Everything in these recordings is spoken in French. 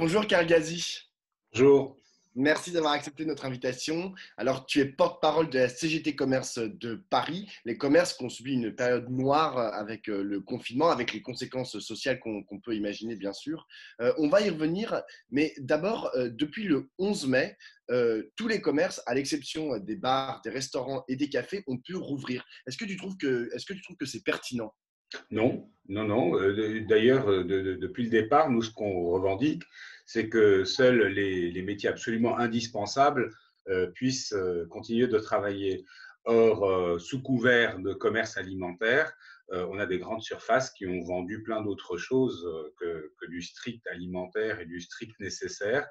Bonjour Kargazi, Bonjour. merci d'avoir accepté notre invitation. Alors, tu es porte-parole de la CGT Commerce de Paris. Les commerces qui ont subi une période noire avec le confinement, avec les conséquences sociales qu'on peut imaginer, bien sûr. On va y revenir, mais d'abord, depuis le 11 mai, tous les commerces, à l'exception des bars, des restaurants et des cafés, ont pu rouvrir. Est-ce que tu trouves que c'est pertinent? Non, non, non. D'ailleurs, depuis le départ, nous, ce qu'on revendique, c'est que seuls les métiers absolument indispensables puissent continuer de travailler. Or, sous couvert de commerce alimentaire, on a des grandes surfaces qui ont vendu plein d'autres choses que du strict alimentaire et du strict nécessaire,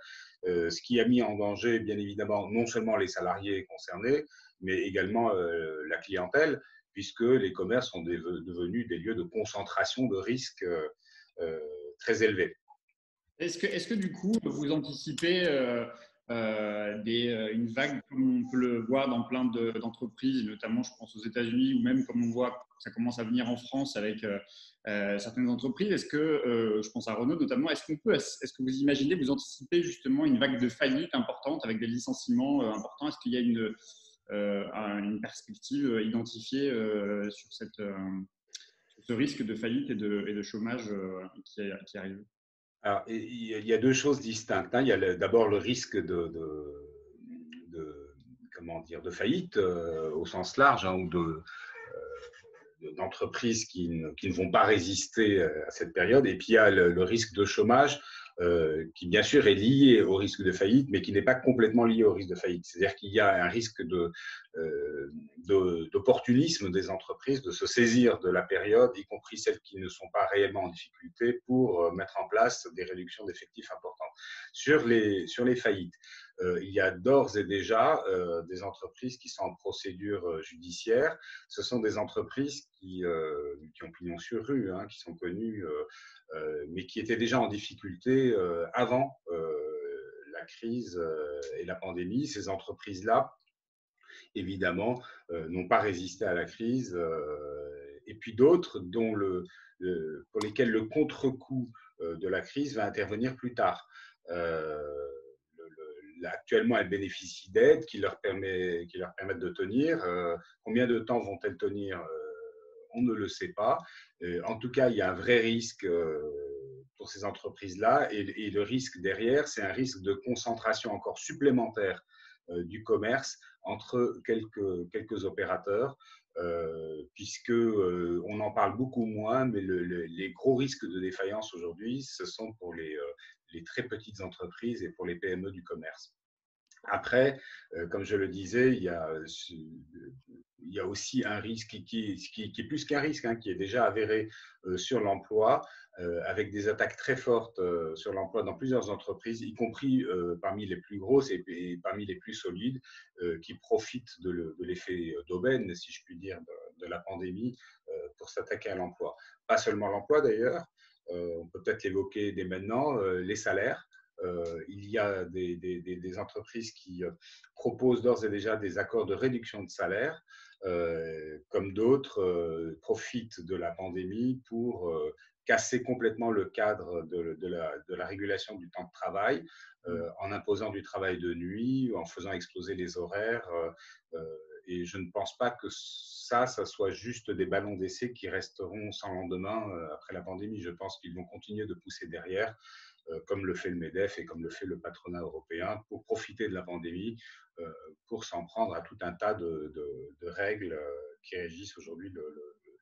ce qui a mis en danger, bien évidemment, non seulement les salariés concernés, mais également la clientèle, puisque les commerces sont devenus des lieux de concentration de risques euh, très élevés. Est-ce que du coup, vous anticipez une vague comme on peut le voir dans plein d'entreprises, notamment je pense aux États-Unis, ou même comme on voit que ça commence à venir en France avec certaines entreprises. Est-ce que, je pense à Renault notamment, est-ce que vous imaginez, vous anticipez justement une vague de faillite importante avec des licenciements importants? Est-ce qu'il y a une perspective identifiée sur ce risque de faillite et de chômage qui arrive? Alors, il y a deux choses distinctes. Il y a d'abord le risque comment dire, de faillite au sens large, ou d'entreprises qui ne vont pas résister à cette période. Et puis, il y a le risque de chômage qui, bien sûr, est lié au risque de faillite, mais qui n'est pas complètement lié au risque de faillite. C'est-à-dire qu'il y a un risque d'opportunisme des entreprises, de se saisir de la période, y compris celles qui ne sont pas réellement en difficulté, pour mettre en place des réductions d'effectifs importantes. Sur les faillites, il y a d'ores et déjà des entreprises qui sont en procédure judiciaire. Ce sont des entreprises qui ont pignon sur rue, qui sont connues, mais qui étaient déjà en difficulté avant la crise et la pandémie. Ces entreprises-là, évidemment, n'ont pas résisté à la crise. Et puis d'autres pour lesquelles le contre-coup de la crise va intervenir plus tard. Actuellement, elles bénéficient d'aides qui leur permettent de tenir. Combien de temps vont-elles tenir? On ne le sait pas. En tout cas, il y a un vrai risque pour ces entreprises-là. Et le risque derrière, c'est un risque de concentration encore supplémentaire du commerce entre quelques opérateurs, puisque on en parle beaucoup moins, mais les gros risques de défaillance aujourd'hui, ce sont pour les très petites entreprises et pour les PME du commerce. Après, comme je le disais, il y a aussi un risque qui est plus qu'un risque, qui est déjà avéré sur l'emploi, avec des attaques très fortes sur l'emploi dans plusieurs entreprises, y compris parmi les plus grosses et parmi les plus solides, qui profitent de l'effet d'aubaine, si je puis dire, de la pandémie pour s'attaquer à l'emploi. Pas seulement l'emploi d'ailleurs, on peut peut-être l'évoquer dès maintenant, les salaires. Il y a des entreprises qui proposent d'ores et déjà des accords de réduction de salaire, comme d'autres profitent de la pandémie pour casser complètement le cadre de la régulation du temps de travail, en imposant du travail de nuit, en faisant exploser les horaires. Et je ne pense pas que ça soit juste des ballons d'essai qui resteront sans lendemain après la pandémie. Je pense qu'ils vont continuer de pousser derrière, comme le fait le MEDEF et comme le fait le patronat européen, pour profiter de la pandémie, pour s'en prendre à tout un tas de règles qui régissent aujourd'hui le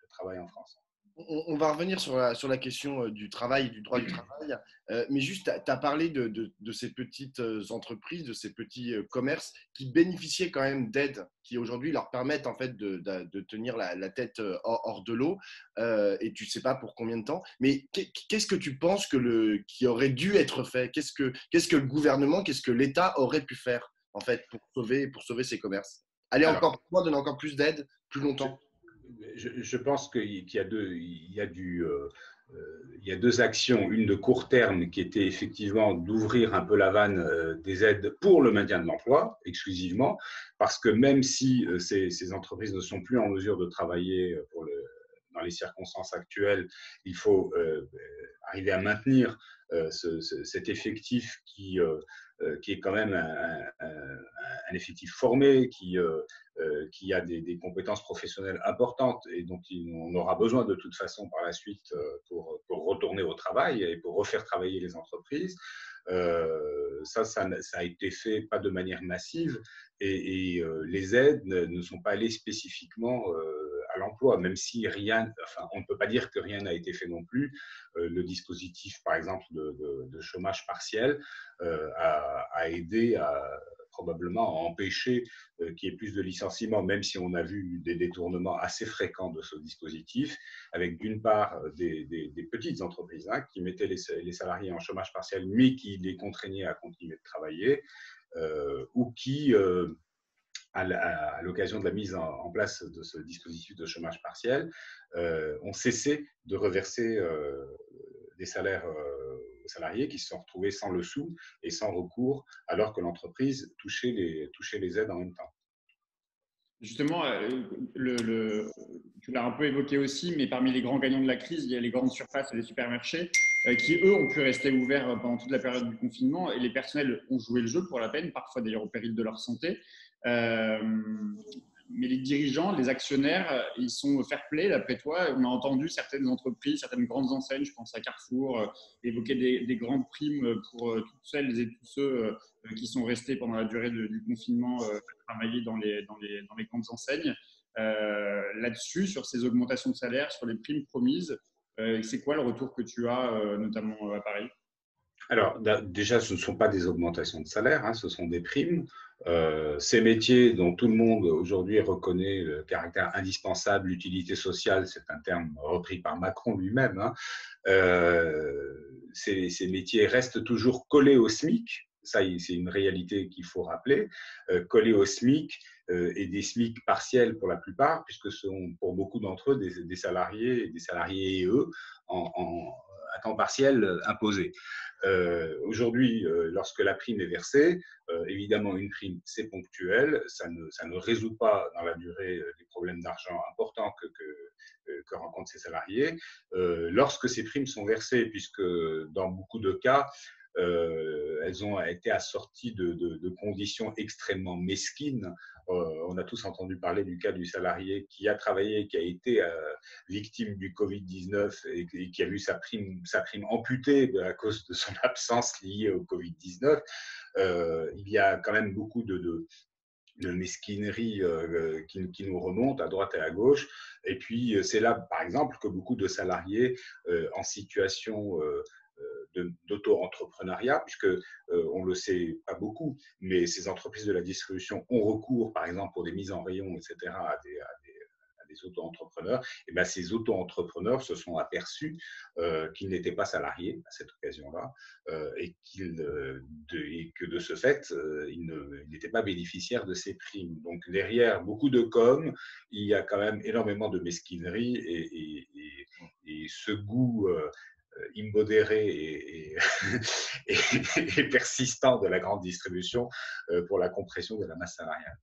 travail en France. On va revenir sur la question du travail, du droit du travail, mais juste, tu as parlé de ces petites entreprises, de ces petits commerces qui bénéficiaient quand même d'aides qui aujourd'hui leur permettent en fait de tenir la tête hors de l'eau, et tu ne sais pas pour combien de temps. Mais qu'est-ce que tu penses qui aurait dû être fait? Qu'est-ce que le gouvernement, qu'est-ce que l'État aurait pu faire en fait pour sauver ces commerces? Aller Alors, encore plus loin, donner encore plus d'aide, plus longtemps. je pense qu'il y a il y a deux actions. Une de court terme qui était effectivement d'ouvrir un peu la vanne des aides pour le maintien de l'emploi exclusivement, parce que même si ces entreprises ne sont plus en mesure de travailler dans les circonstances actuelles, il faut arriver à maintenir cet effectif qui est quand même un effectif formé, qui a des compétences professionnelles importantes et dont on aura besoin de toute façon par la suite pour retourner au travail et pour refaire travailler les entreprises. Ça a été fait pas de manière massive et les aides ne sont pas allées spécifiquement à l'emploi, même si on ne peut pas dire que rien n'a été fait non plus. Le dispositif, par exemple, de chômage partiel a aidé probablement à empêcher qu'il y ait plus de licenciements, même si on a vu des détournements assez fréquents de ce dispositif, avec d'une part des petites entreprises qui mettaient les salariés en chômage partiel, mais qui les contraignaient à continuer de travailler, ou qui, à l'occasion de la mise en place de ce dispositif de chômage partiel, ont cessé de reverser des salaires aux salariés qui se sont retrouvés sans le sou et sans recours, alors que l'entreprise touchait les aides en même temps. Justement, tu l'as un peu évoqué aussi, mais parmi les grands gagnants de la crise, il y a les grandes surfaces et les supermarchés qui, eux, ont pu rester ouverts pendant toute la période du confinement et les personnels ont joué le jeu pour la peine, parfois d'ailleurs au péril de leur santé. Mais les dirigeants, les actionnaires, ils sont fair play d'après toi. On a entendu certaines entreprises, certaines grandes enseignes, je pense à Carrefour, évoquer des grandes primes pour toutes celles et tous ceux qui sont restés pendant la durée du confinement travailler dans les grandes enseignes. Là-dessus, sur ces augmentations de salaire, sur les primes promises, c'est quoi le retour que tu as, notamment à Paris? Alors, déjà, ce ne sont pas des augmentations de salaire, ce sont des primes. Ces métiers dont tout le monde aujourd'hui reconnaît le caractère indispensable, l'utilité sociale, c'est un terme repris par Macron lui-même, ces métiers restent toujours collés au SMIC. Ça, c'est une réalité qu'il faut rappeler, collés au SMIC et des SMIC partiels pour la plupart, puisque ce sont pour beaucoup d'entre eux des salariés et eux à temps partiel imposés. Aujourd'hui, lorsque la prime est versée, évidemment, une prime, c'est ponctuel, ça ne résout pas dans la durée les problèmes d'argent importants que rencontrent ces salariés. Lorsque ces primes sont versées, puisque dans beaucoup de cas, elles ont été assorties de conditions extrêmement mesquines. On a tous entendu parler du cas du salarié qui a travaillé, qui a été victime du Covid-19 et qui a vu sa prime amputée à cause de son absence liée au Covid-19. Il y a quand même beaucoup de mesquinerie qui nous remonte à droite et à gauche. Et puis, c'est là, par exemple, que beaucoup de salariés en situation d'auto-entrepreneuriat, puisque on le sait pas beaucoup, mais ces entreprises de la distribution ont recours, par exemple, pour des mises en rayon, etc., à des auto-entrepreneurs. Et bien, ces auto-entrepreneurs se sont aperçus qu'ils n'étaient pas salariés à cette occasion-là et que de ce fait, ils n'étaient pas bénéficiaires de ces primes. Donc, derrière beaucoup de com, il y a quand même énormément de mesquinerie et ce goût immodéré et persistant de la grande distribution pour la compression de la masse salariale.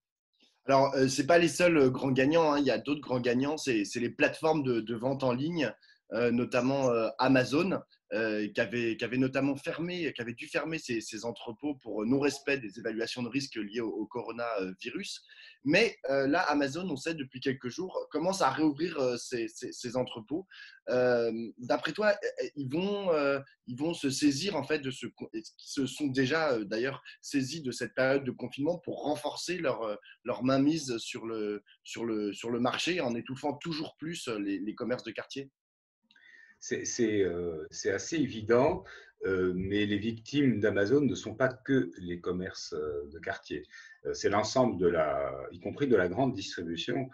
Alors, ce n'est pas les seuls grands gagnants, il y a d'autres grands gagnants, c'est les plateformes de vente en ligne, notamment Amazon, qui avait notamment qui avait dû fermer ses entrepôts pour non-respect des évaluations de risque liées au coronavirus. Mais là, Amazon, on sait depuis quelques jours, commence à réouvrir ses entrepôts. D'après toi, ils vont se saisir en fait qui se sont déjà d'ailleurs saisis de cette période de confinement pour renforcer leur mainmise sur le marché en étouffant toujours plus les commerces de quartier? C'est assez évident, mais les victimes d'Amazon ne sont pas que les commerces de quartier. C'est l'ensemble y compris de la grande distribution,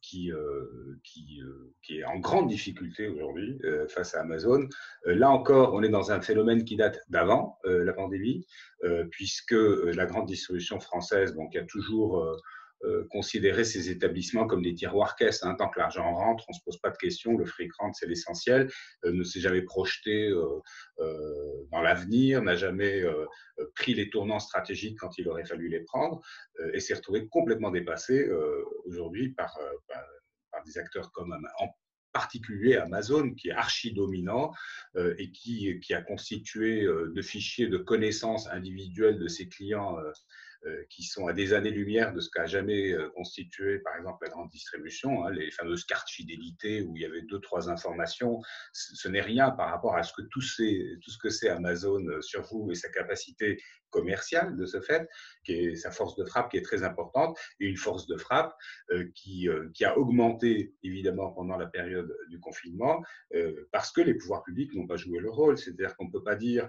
qui est en grande difficulté aujourd'hui face à Amazon. Là encore, on est dans un phénomène qui date d'avant la pandémie, puisque la grande distribution française, donc, a toujours considérer ces établissements comme des tiroirs caisses. Tant que l'argent rentre, on ne se pose pas de questions, le fric rentre, c'est l'essentiel. Ne s'est jamais projeté dans l'avenir, n'a jamais pris les tournants stratégiques quand il aurait fallu les prendre et s'est retrouvé complètement dépassé aujourd'hui par des acteurs comme particulier Amazon, qui est archi-dominant et qui a constitué de fichiers de connaissances individuelles de ses clients qui sont à des années-lumière de ce qu'a jamais constitué, par exemple, la grande distribution, hein, les fameuses cartes fidélité où il y avait 2-3 informations. Ce n'est rien par rapport à tout ce que c'est Amazon sur vous et sa capacité commerciale de ce fait, qui est sa force de frappe qui est très importante, et une force de frappe qui a augmenté évidemment pendant la période du confinement parce que les pouvoirs publics n'ont pas joué le rôle. C'est-à-dire qu'on ne peut pas dire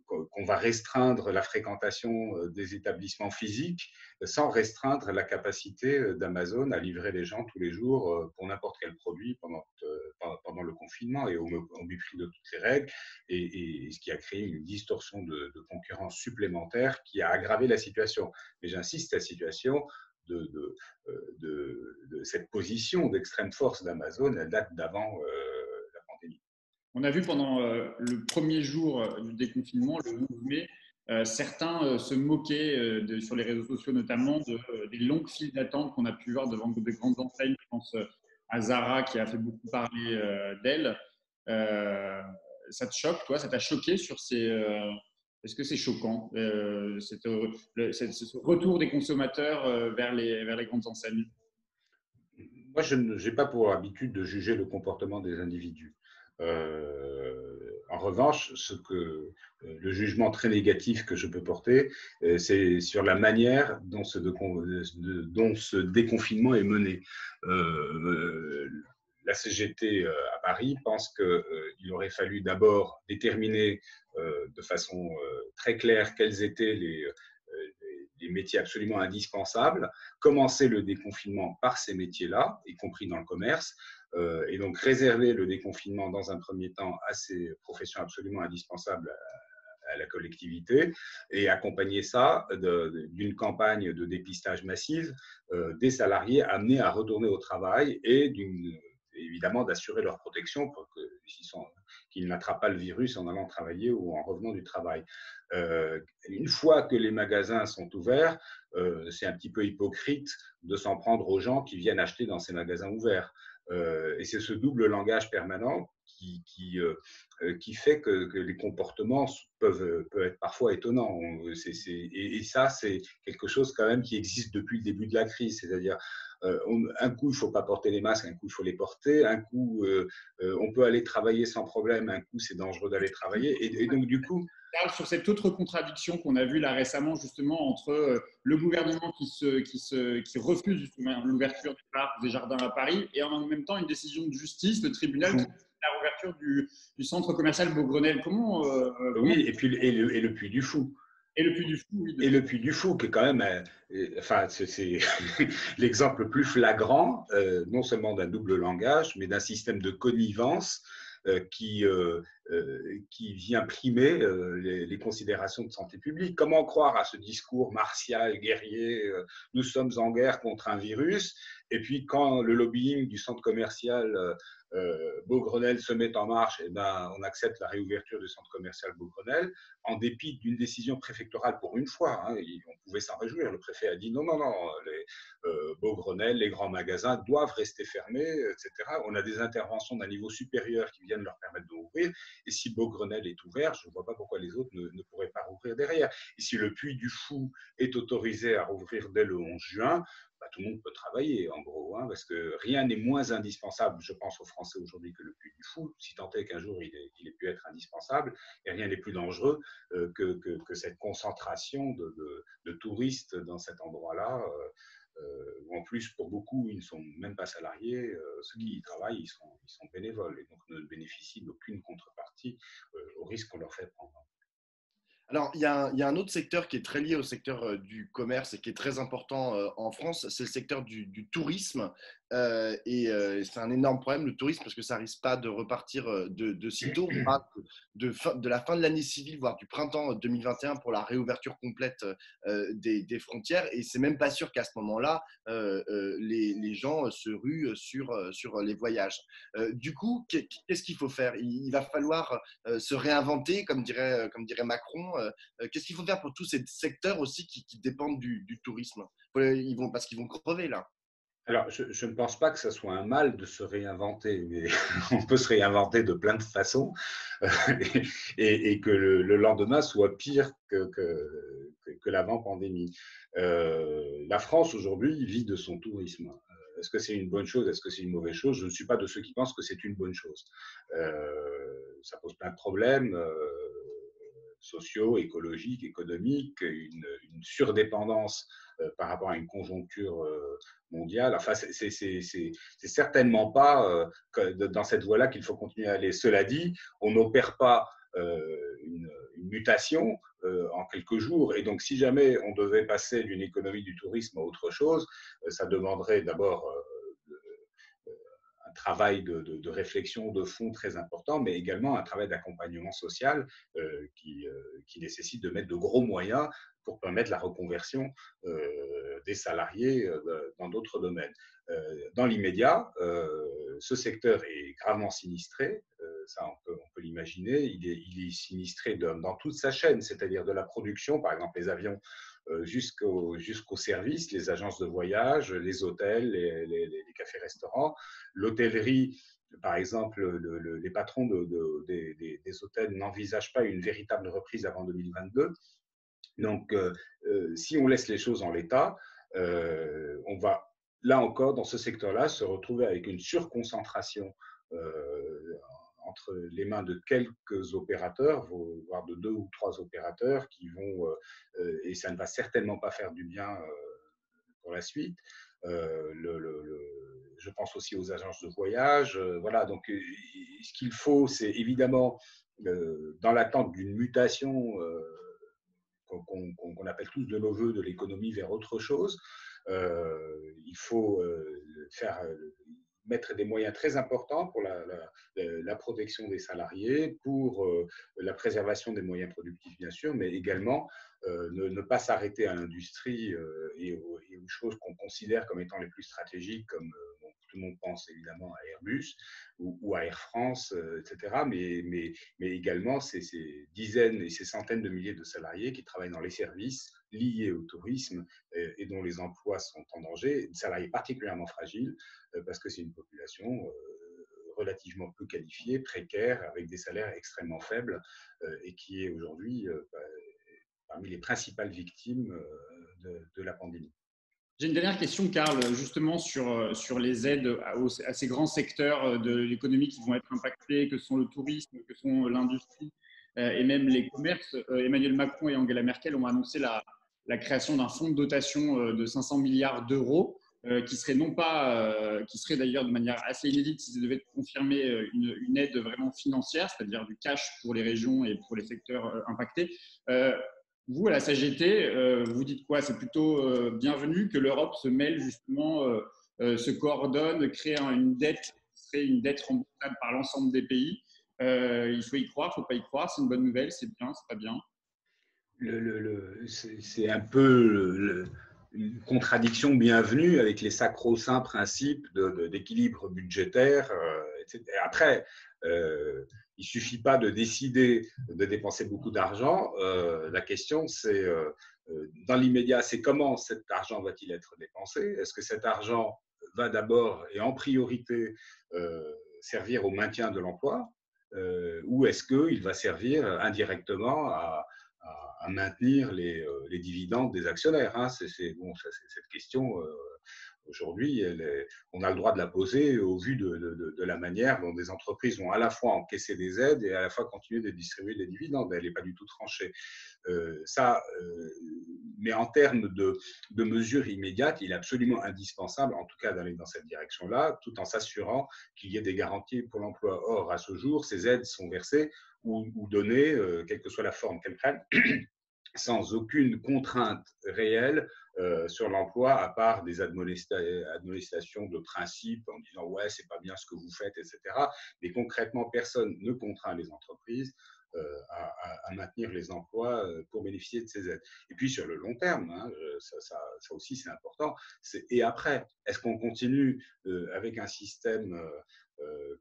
qu'on va restreindre la fréquentation des établissements physiques sans restreindre la capacité d'Amazon à livrer les gens tous les jours pour n'importe quel produit pendant le confinement et au mépris de toutes les règles, et ce qui a créé une distorsion de concurrence supplémentaire qui a aggravé la situation. Mais j'insiste, la situation de cette position d'extrême force d'Amazon, elle date d'avant la pandémie. On a vu pendant le premier jour du déconfinement, le 11 mai, certains se moquaient sur les réseaux sociaux notamment des longues files d'attente qu'on a pu voir devant des grandes enseignes. Je pense à Zara qui a fait beaucoup parler d'elle. Ça te choque, toi? Ça t'a choqué sur ces… Est-ce que c'est choquant, ce retour des consommateurs vers les grandes enseignes? Moi, je n'ai pas pour habitude de juger le comportement des individus. En revanche, le jugement très négatif que je peux porter, c'est sur la manière dont ce déconfinement est mené. La CGT à Paris pense qu'il aurait fallu d'abord déterminer de façon très claire quels étaient les métiers absolument indispensables, commencer le déconfinement par ces métiers-là, y compris dans le commerce, et donc réserver le déconfinement dans un premier temps à ces professions absolument indispensables à la collectivité, et accompagner ça d'une campagne de dépistage massive des salariés amenés à retourner au travail et évidemment d'assurer leur protection pour qu'ils n'attrapent pas le virus en allant travailler ou en revenant du travail. Une fois que les magasins sont ouverts, c'est un petit peu hypocrite de s'en prendre aux gens qui viennent acheter dans ces magasins ouverts. Et c'est ce double langage permanent qui fait que les comportements peuvent être parfois étonnants. Et ça, c'est quelque chose quand même qui existe depuis le début de la crise. C'est-à-dire, un coup, il ne faut pas porter les masques, un coup, il faut les porter, un coup, on peut aller travailler sans problème, un coup, c'est dangereux d'aller travailler. Et donc, du coup… Parle sur cette autre contradiction qu'on a vue là récemment, justement, entre le gouvernement qui refuse justement l'ouverture des parcs, des jardins à Paris, et en même temps une décision de justice, le tribunal qui refuse la réouverture du centre commercial Beaugrenelle. Oui, et puis le Puy du Fou. Et le Puy du Fou, oui. Et le Puy du Fou, qui est quand même, enfin, c'est l'exemple le plus flagrant, non seulement d'un double langage, mais d'un système de connivence qui vient primer les considérations de santé publique. Comment croire à ce discours martial, guerrier, nous sommes en guerre contre un virus, et puis quand le lobbying du centre commercial Beaugrenelle se met en marche, et ben, on accepte la réouverture du centre commercial Beaugrenelle, en dépit d'une décision préfectorale pour une fois. Hein, on pouvait s'en réjouir. Le préfet a dit non, les Beaugrenelle, les grands magasins doivent rester fermés, etc. On a des interventions d'un niveau supérieur qui viennent leur permettre d'ouvrir. Et si Beaugrenelle est ouvert, je ne vois pas pourquoi les autres ne pourraient pas rouvrir derrière. Et si le Puy du Fou est autorisé à rouvrir dès le 11 juin, bah, tout le monde peut travailler, en gros, hein, parce que rien n'est moins indispensable, je pense, aux Français aujourd'hui que le Puy du Fou, si tant est qu'un jour il ait pu être indispensable, et rien n'est plus dangereux que cette concentration de touristes dans cet endroit-là, où en plus, pour beaucoup, ils ne sont même pas salariés, ceux qui y travaillent, ils sont bénévoles, et donc ne bénéficient d'aucune contrepartie au risque qu'on leur fait prendre. Alors, il y a un autre secteur qui est très lié au secteur du commerce et qui est très important en France, c'est le secteur du tourisme. C'est un énorme problème, le tourisme, parce que ça risque pas de repartir de sitôt. On parle de la fin de l'année civile, voire du printemps 2021 pour la réouverture complète des frontières. Et c'est même pas sûr qu'à ce moment-là, les gens se ruent sur les voyages. Du coup, qu'est-ce qu'il faut faire? Il va falloir se réinventer, comme dirait Macron. Qu'est-ce qu'il faut faire pour tous ces secteurs aussi qui dépendent du tourisme? Parce qu'ils vont crever là. Alors, je ne pense pas que ce soit un mal de se réinventer, mais on peut se réinventer de plein de façons et que le lendemain soit pire que l'avant-pandémie. La France, aujourd'hui, vit de son tourisme. Est-ce que c'est une bonne chose? Est-ce que c'est une mauvaise chose? Je ne suis pas de ceux qui pensent que c'est une bonne chose. Ça pose plein de problèmes sociaux, écologiques, économiques, une surdépendance par rapport à une conjoncture mondiale. Enfin, c'est certainement pas dans cette voie-là qu'il faut continuer à aller. Cela dit, on n'opère pas une mutation en quelques jours. Et donc, si jamais on devait passer d'une économie du tourisme à autre chose, ça demanderait d'abord un travail de réflexion de fond très important, mais également un travail d'accompagnement social qui nécessite de mettre de gros moyens pour permettre la reconversion des salariés dans d'autres domaines. Dans l'immédiat, ce secteur est gravement sinistré, ça on peut l'imaginer, il est sinistré dans toute sa chaîne, c'est-à-dire de la production, par exemple les avions, jusqu'aux services, les agences de voyage, les hôtels, les cafés-restaurants, l'hôtellerie. Par exemple, les patrons des hôtels n'envisagent pas une véritable reprise avant 2022. Donc, si on laisse les choses en l'état, on va, là encore, dans ce secteur-là, se retrouver avec une surconcentration entre les mains de quelques opérateurs, voire de 2 ou 3 opérateurs qui vont, et ça ne va certainement pas faire du bien pour la suite. Je pense aussi aux agences de voyage. Voilà, donc ce qu'il faut, c'est évidemment, dans l'attente d'une mutation qu'on appelle tous de nos voeux de l'économie vers autre chose, il faut mettre des moyens très importants pour la protection des salariés, pour la préservation des moyens productifs, bien sûr, mais également ne pas s'arrêter à l'industrie et aux choses qu'on considère comme étant les plus stratégiques, comme bon, tout le monde pense évidemment à Airbus ou à Air France, etc., mais également ces dizaines et ces centaines de milliers de salariés qui travaillent dans les services liés au tourisme et dont les emplois sont en danger, salariés particulièrement fragiles, parce que c'est une population relativement peu qualifiée, précaire, avec des salaires extrêmement faibles, et qui est aujourd'hui parmi les principales victimes de la pandémie. J'ai une dernière question, Karl, justement sur les aides à ces grands secteurs de l'économie qui vont être impactés, que sont le tourisme, que sont l'industrie et même les commerces. Emmanuel Macron et Angela Merkel ont annoncé la création d'un fonds de dotation de 500 milliards d'euros qui serait non pas, qui serait d'ailleurs de manière assez inédite si ça devait être confirmé, une aide vraiment financière, c'est-à-dire du cash pour les régions et pour les secteurs impactés. Vous, à la CGT, vous dites quoi? C'est plutôt bienvenu que l'Europe se mêle justement, se coordonne, crée une dette qui serait une dette remboursable par l'ensemble des pays. Il faut y croire, il ne faut pas y croire. C'est une bonne nouvelle, c'est bien, c'est pas bien. C'est un peu une contradiction bienvenue avec les sacro-saints principes d'équilibre budgétaire. Etc. Après, il ne suffit pas de décider de dépenser beaucoup d'argent. La question, c'est dans l'immédiat, c'est comment cet argent va-t-il être dépensé? Est-ce que cet argent va d'abord et en priorité servir au maintien de l'emploi ou est-ce qu'il va servir indirectement à maintenir les dividendes des actionnaires, hein. Bon, cette question, aujourd'hui, on a le droit de la poser au vu de la manière dont des entreprises vont à la fois encaisser des aides et à la fois continuer de distribuer des dividendes. Elle n'est pas du tout tranchée. Mais en termes de mesures immédiates, il est absolument indispensable, en tout cas d'aller dans cette direction-là, tout en s'assurant qu'il y ait des garanties pour l'emploi. Or, à ce jour, ces aides sont versées ou données, quelle que soit la forme qu'elles prennent, sans aucune contrainte réelle sur l'emploi, à part des admonestations de principe en disant ouais, c'est pas bien ce que vous faites, etc. Mais concrètement, personne ne contraint les entreprises à maintenir les emplois pour bénéficier de ces aides. Et puis sur le long terme, hein, ça aussi c'est important. Et après, est-ce qu'on continue avec un système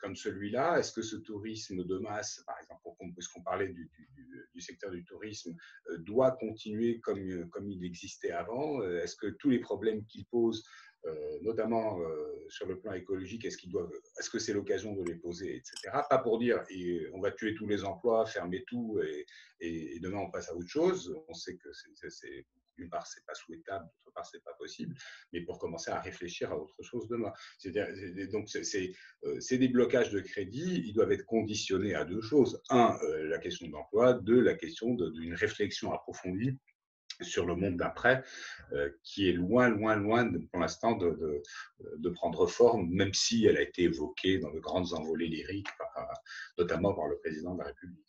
comme celui-là? Est-ce que ce tourisme de masse, par exemple, puisqu'on parlait du secteur du tourisme, doit continuer comme il existait avant? Est-ce que tous les problèmes qu'il pose notamment sur le plan écologique, est-ce que c'est l'occasion de les poser, etc. Pas pour dire on va tuer tous les emplois, fermer tout et demain on passe à autre chose. On sait que d'une part c'est pas souhaitable, d'autre part c'est pas possible, mais pour commencer à réfléchir à autre chose demain. Donc c'est des blocages de crédit, ils doivent être conditionnés à deux choses. Un, la question de l'emploi, deux, la question d'une réflexion approfondie sur le monde d'après, qui est loin, pour l'instant, de prendre forme, même si elle a été évoquée dans de grandes envolées lyriques, notamment par le président de la République.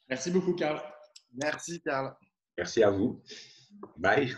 Merci beaucoup, Karl. Merci, Karl. Merci à vous. Bye.